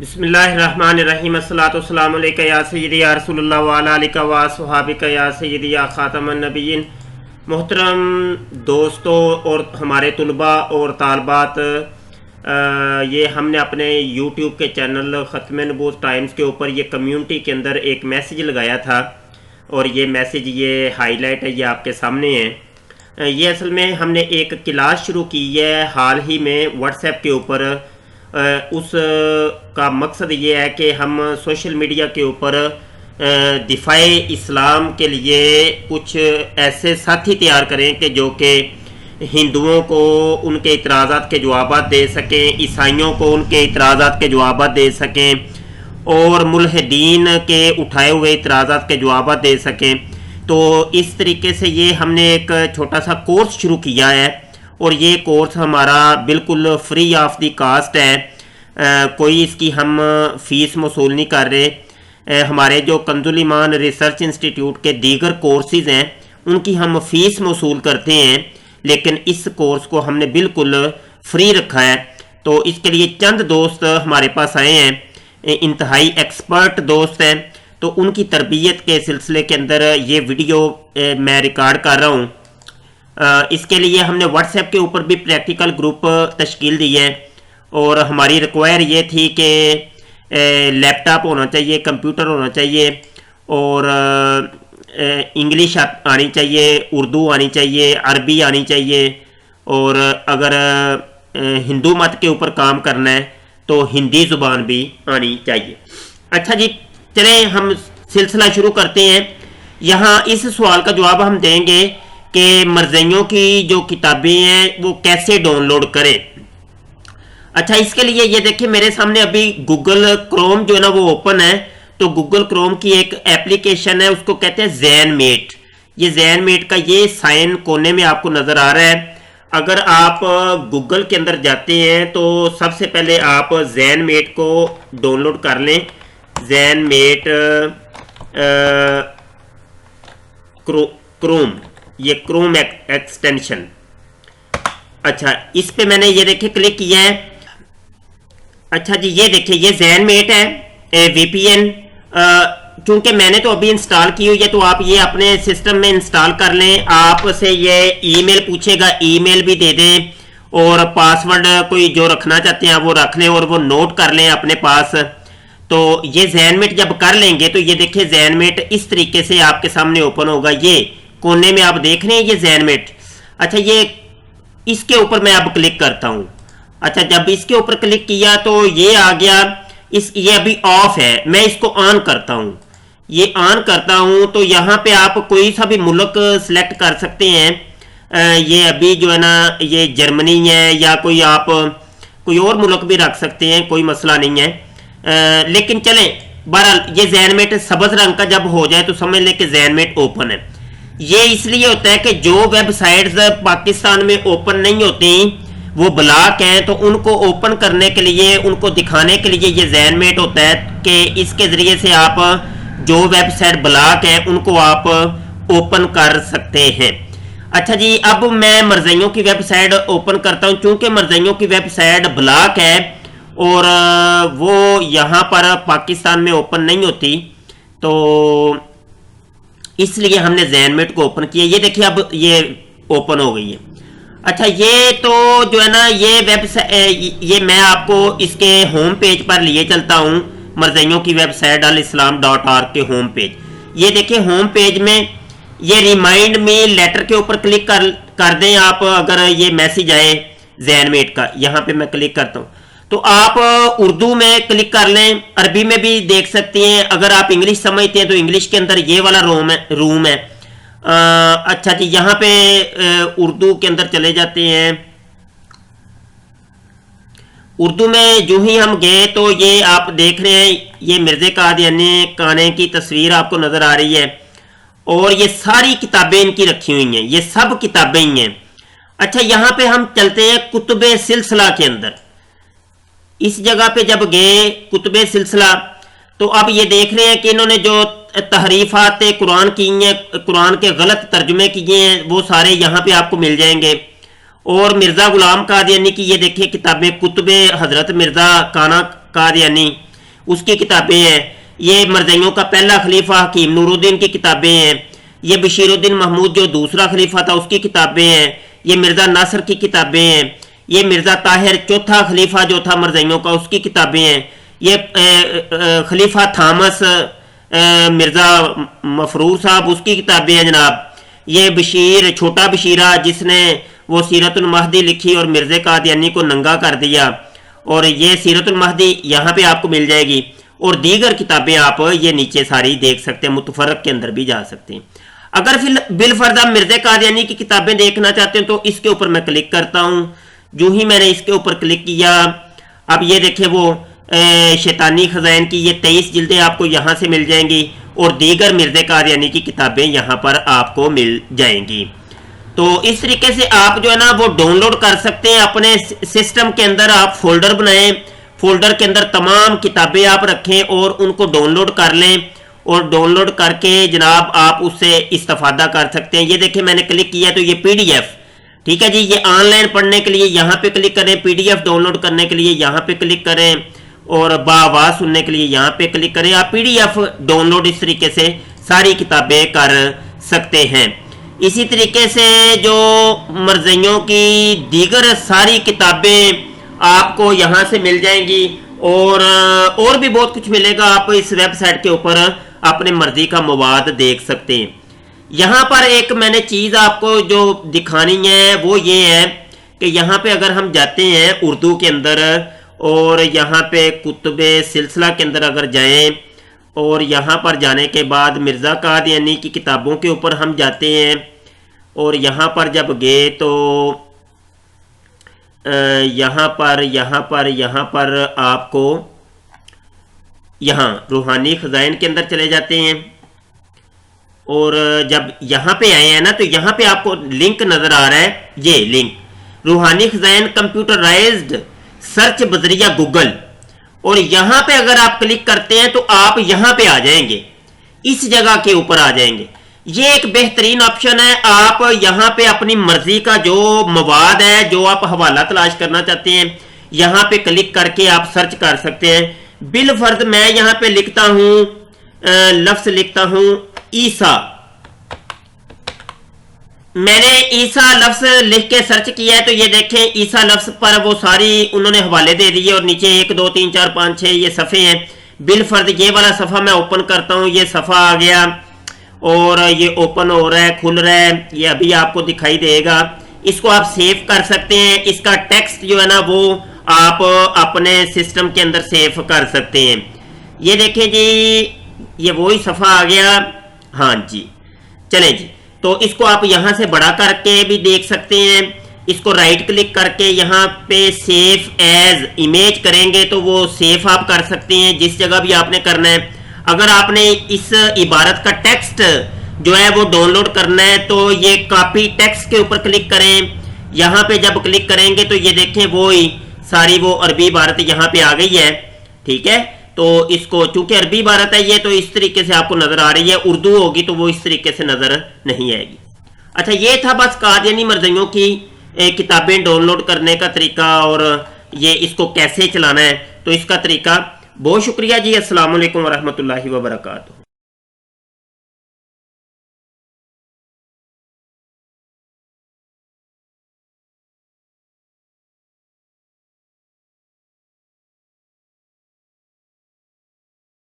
بسم اللہ الرحمن الرحیم الصلاۃ والسلام علیکہ یا سیدی یا رسول اللہ وعلی آلہ و صحابہ یا سیدی یا خاتم النبیین۔ محترم دوستوں اور ہمارے طلباء اور طالبات، یہ ہم نے اپنے یوٹیوب کے چینل ختم نبوت ٹائمز کے اوپر یہ کمیونٹی کے اندر ایک میسیج لگایا تھا، اور یہ میسیج یہ ہائی لائٹ ہے، یہ آپ کے سامنے ہے۔ یہ اصل میں ہم نے ایک کلاس شروع کی ہے حال ہی میں واٹس ایپ کے اوپر۔ اس کا مقصد یہ ہے کہ ہم سوشل میڈیا کے اوپر دفاع اسلام کے لیے کچھ ایسے ساتھی تیار کریں کہ جو کہ ہندوؤں کو ان کے اعتراضات کے جوابات دے سکیں، عیسائیوں کو ان کے اعتراضات کے جوابات دے سکیں، اور ملحدین کے اٹھائے ہوئے اعتراضات کے جوابات دے سکیں۔ تو اس طریقے سے یہ ہم نے ایک چھوٹا سا کورس شروع کیا ہے، اور یہ کورس ہمارا بالکل فری آف دی کاسٹ ہے۔ کوئی اس کی ہم فیس موصول نہیں کر رہے۔ ہمارے جو کنز الایمان ریسرچ انسٹیٹیوٹ کے دیگر کورسز ہیں ان کی ہم فیس موصول کرتے ہیں، لیکن اس کورس کو ہم نے بالکل فری رکھا ہے۔ تو اس کے لیے چند دوست ہمارے پاس آئے ہیں، انتہائی ایکسپرٹ دوست ہیں، تو ان کی تربیت کے سلسلے کے اندر یہ ویڈیو میں ریکارڈ کر رہا ہوں۔ اس کے لیے ہم نے واٹس ایپ کے اوپر بھی پریکٹیکل گروپ تشکیل دی ہے، اور ہماری ریکوائر یہ تھی کہ لیپ ٹاپ ہونا چاہیے، کمپیوٹر ہونا چاہیے، اور انگلش آنی چاہیے، اردو آنی چاہیے، عربی آنی چاہیے، اور اگر ہندو مت کے اوپر کام کرنا ہے تو ہندی زبان بھی آنی چاہیے۔ اچھا جی، چلیں ہم سلسلہ شروع کرتے ہیں۔ یہاں اس سوال کا جواب ہم دیں گے کہ مرزائیوں کی جو کتابیں ہیں وہ کیسے ڈاؤن لوڈ کریں۔ اچھا، اس کے لیے یہ دیکھیں میرے سامنے ابھی گوگل کروم جو ہے نا وہ اوپن ہے۔ تو گوگل کروم کی ایک ایپلیکیشن ہے، اس کو کہتے ہیں زین میٹ۔ یہ زین میٹ کا یہ سائن کونے میں آپ کو نظر آ رہا ہے۔ اگر آپ گوگل کے اندر جاتے ہیں تو سب سے پہلے آپ زین میٹ کو ڈاؤن لوڈ کر لیں۔ زین میٹ کروم، یہ کروم ایکسٹینشن۔ اچھا، اس پہ میں نے یہ دیکھیں کلک کیا ہے۔ اچھا جی، یہ دیکھیں یہ زین میٹ ہے، وی پی این۔ چونکہ میں نے تو ابھی انسٹال کی ہوئی ہے، تو آپ یہ اپنے سسٹم میں انسٹال کر لیں۔ آپ سے یہ ای میل پوچھے گا، ای میل بھی دے دیں، اور پاسورڈ کوئی جو رکھنا چاہتے ہیں وہ رکھ لیں، اور وہ نوٹ کر لیں اپنے پاس۔ تو یہ زین میٹ جب کر لیں گے تو یہ دیکھیں زین میٹ اس طریقے سے آپ کے سامنے اوپن ہوگا۔ یہ کونے میں آپ دیکھ رہے ہیں یہ زین میٹ۔ اچھا، یہ اس کے اوپر میں اب کلک کرتا ہوں۔ اچھا، جب اس کے اوپر کلک کیا تو یہ آ گیا، یہ ابھی آف ہے۔ میں اس کو آن کرتا ہوں۔ یہ آن کرتا ہوں تو یہاں پہ آپ کوئی سا بھی ملک سلیکٹ کر سکتے ہیں۔ یہ ابھی جو ہے نا یہ جرمنی ہے، یا کوئی آپ کوئی اور ملک بھی رکھ سکتے ہیں، کوئی مسئلہ نہیں ہے۔ لیکن چلیں، بہرحال یہ زین میٹ سبز رنگ کا جب ہو جائے تو سمجھ لیں کہ زین میٹ اوپن ہے۔ یہ اس لیے ہوتا ہے کہ جو ویب سائٹس پاکستان میں اوپن نہیں ہوتی وہ بلاک ہیں، تو ان کو اوپن کرنے کے لیے، ان کو دکھانے کے لیے یہ زین میٹ ہوتا ہے کہ اس کے ذریعے سے آپ جو ویب سائٹ بلاک ہیں ان کو آپ اوپن کر سکتے ہیں۔ اچھا جی، اب میں مرزائیوں کی ویب سائٹ اوپن کرتا ہوں۔ چونکہ مرزائیوں کی ویب سائٹ بلاک ہے اور وہ یہاں پر پاکستان میں اوپن نہیں ہوتی، تو اس لیے ہم نے زین میٹ کو اوپن کیا۔ یہ دیکھیے اب یہ اوپن ہو گئی ہے۔ اچھا، یہ تو جو ہے نا یہ ویب سائٹ، یہ میں آپ کو اس کے ہوم پیج پر لیے چلتا ہوں، مرزائیوں کی ویب سائٹ الاسلام.org کے ہوم پیج۔ یہ دیکھیں ہوم پیج میں یہ ریمائنڈ می لیٹر کے اوپر کلک کر دیں آپ، اگر یہ میسیج آئے زین میٹ کا۔ یہاں پہ میں کلک کرتا ہوں تو آپ اردو میں کلک کر لیں، عربی میں بھی دیکھ سکتے ہیں۔ اگر آپ انگلش سمجھتے ہیں تو انگلش کے اندر یہ والا روم ہے۔ اچھا جی، یہاں پہ اردو کے اندر چلے جاتے ہیں۔ اردو میں جو ہی ہم گئے تو یہ آپ دیکھ رہے ہیں، یہ مرزا قادیانی کانے کی تصویر آپ کو نظر آ رہی ہے، اور یہ ساری کتابیں ان کی رکھی ہوئی ہیں، یہ سب کتابیں ہی ہیں۔ اچھا، یہاں پہ ہم چلتے ہیں کتب سلسلہ کے اندر۔ اس جگہ پہ جب گئے کتب سلسلہ، تو اب یہ دیکھ رہے ہیں کہ انہوں نے جو تحریفات قرآن کی ہیں، قرآن کے غلط ترجمے کیے ہیں، وہ سارے یہاں پہ آپ کو مل جائیں گے۔ اور مرزا غلام قادیانی کی یہ دیکھیں کتابیں، کتب حضرت مرزا کانا قادیانی، اس کی کتابیں ہیں، یہ مرزائیوں کا پہلا خلیفہ حکیم نورالدین کی کتابیں ہیں، یہ بشیر الدین محمود جو دوسرا خلیفہ تھا اس کی کتابیں ہیں، یہ مرزا ناصر کی کتابیں ہیں، یہ مرزا طاہر چوتھا خلیفہ جو تھا مرزائیوں کا اس کی کتابیں ہیں، یہ خلیفہ تھامس مرزا مفرور صاحب اس کی کتابیں ہیں جناب، یہ بشیر چھوٹا بشیرہ جس نے وہ سیرت المہدی لکھی اور مرزا قادیانی کو ننگا کر دیا، اور یہ سیرت المہدی یہاں پہ آپ کو مل جائے گی، اور دیگر کتابیں آپ یہ نیچے ساری دیکھ سکتے ہیں، متفرق کے اندر بھی جا سکتے ہیں۔ اگر بالفرض آپ مرزا قادیانی کی کتابیں دیکھنا چاہتے ہیں تو اس کے اوپر میں کلک کرتا ہوں، جو ہی میں نے اس کے اوپر کلک کیا اب یہ دیکھیں وہ شیطانی خزائن کی یہ 23 جلدیں آپ کو یہاں سے مل جائیں گی، اور دیگر مرزا قادیانی کی کتابیں یہاں پر آپ کو مل جائیں گی۔ تو اس طریقے سے آپ جو ہے نا وہ ڈاؤن لوڈ کر سکتے ہیں، اپنے سسٹم کے اندر آپ فولڈر بنائیں، فولڈر کے اندر تمام کتابیں آپ رکھیں اور ان کو ڈاؤن لوڈ کر لیں، اور ڈاؤن لوڈ کر کے جناب آپ اس سے استفادہ کر سکتے ہیں۔ یہ دیکھیں میں نے کلک کیا تو یہ پی ڈی ایف، ٹھیک ہے جی، یہ آن لائن پڑھنے کے لیے یہاں پہ کلک کریں، P D F download کرنے کے لیے یہاں پہ کلک کریں، اور بآواز سننے کے لیے یہاں پہ کلک کریں۔ آپ P D F download اس طریقے سے ساری کتابیں کر سکتے ہیں۔ اسی طریقے سے جو مرزائیوں کی دیگر ساری کتابیں آپ کو یہاں سے مل جائیں گی، اور بھی بہت کچھ ملے گا، آپ اس ویب سائٹ کے اوپر اپنے مرضی کا مواد دیکھ سکتے ہیں۔ یہاں پر ایک میں نے چیز آپ کو جو دکھانی ہے وہ یہ ہے کہ یہاں پہ اگر ہم جاتے ہیں اردو کے اندر، اور یہاں پہ کتب سلسلہ کے اندر اگر جائیں، اور یہاں پر جانے کے بعد مرزا قادیانی کی کتابوں کے اوپر ہم جاتے ہیں، اور یہاں پر جب گئے تو یہاں پر آپ کو یہاں روحانی خزائن کے اندر چلے جاتے ہیں، اور جب یہاں پہ آئے ہیں نا تو یہاں پہ آپ کو لنک نظر آ رہا ہے، یہ لنک روحانی خزائن کمپیوٹرائزڈ سرچ بذریعہ گوگل، اور یہاں پہ اگر آپ کلک کرتے ہیں تو آپ یہاں پہ آ جائیں گے، اس جگہ کے اوپر آ جائیں گے۔ یہ ایک بہترین آپشن ہے، آپ یہاں پہ اپنی مرضی کا جو مواد ہے، جو آپ حوالہ تلاش کرنا چاہتے ہیں، یہاں پہ کلک کر کے آپ سرچ کر سکتے ہیں۔ بالفرض میں یہاں پہ لکھتا ہوں لفظ لکھتا ہوں عیسیٰ، میں نے عیسیٰ لفظ لکھ کے سرچ کیا ہے تو یہ دیکھیں عیسیٰ لفظ پر وہ ساری انہوں نے حوالے دے دیے، اور نیچے 1 2 3 4 5 6 یہ صفحے ہیں۔ بالفرض یہ والا صفحہ میں اوپن کرتا ہوں، یہ صفحہ آ گیا اور یہ اوپن ہو رہا ہے، کھل رہا ہے، یہ ابھی آپ کو دکھائی دے گا۔ اس کو آپ سیو کر سکتے ہیں، اس کا ٹیکسٹ جو ہے نا وہ آپ اپنے سسٹم کے اندر سیو کر سکتے ہیں۔ یہ دیکھیں جی یہ وہی صفحہ آ گیا، ہاں جی چلیں جی، تو اس کو آپ یہاں سے بڑا کر کے بھی دیکھ سکتے ہیں۔ اس کو رائٹ کلک کر کے یہاں پہ سیو ایز امیج کریں گے تو وہ سیو آپ کر سکتے ہیں جس جگہ بھی آپ نے کرنا ہے۔ اگر آپ نے اس عبارت کا ٹیکسٹ جو ہے وہ ڈاؤن لوڈ کرنا ہے تو یہ کاپی ٹیکسٹ کے اوپر کلک کریں، یہاں پہ جب کلک کریں گے تو یہ دیکھیں وہی ساری وہ عربی عبارت یہاں پہ آ گئی ہے، ٹھیک ہے۔ تو اس کو چونکہ عربی عبارت ہے یہ تو اس طریقے سے آپ کو نظر آ رہی ہے، اردو ہوگی تو وہ اس طریقے سے نظر نہیں آئے گی۔ اچھا یہ تھا بس قادیانی مرزائیوں کی کتابیں ڈاؤن لوڈ کرنے کا طریقہ، اور یہ اس کو کیسے چلانا ہے تو اس کا طریقہ۔ بہت شکریہ جی، السلام علیکم ورحمۃ اللہ وبرکاتہ۔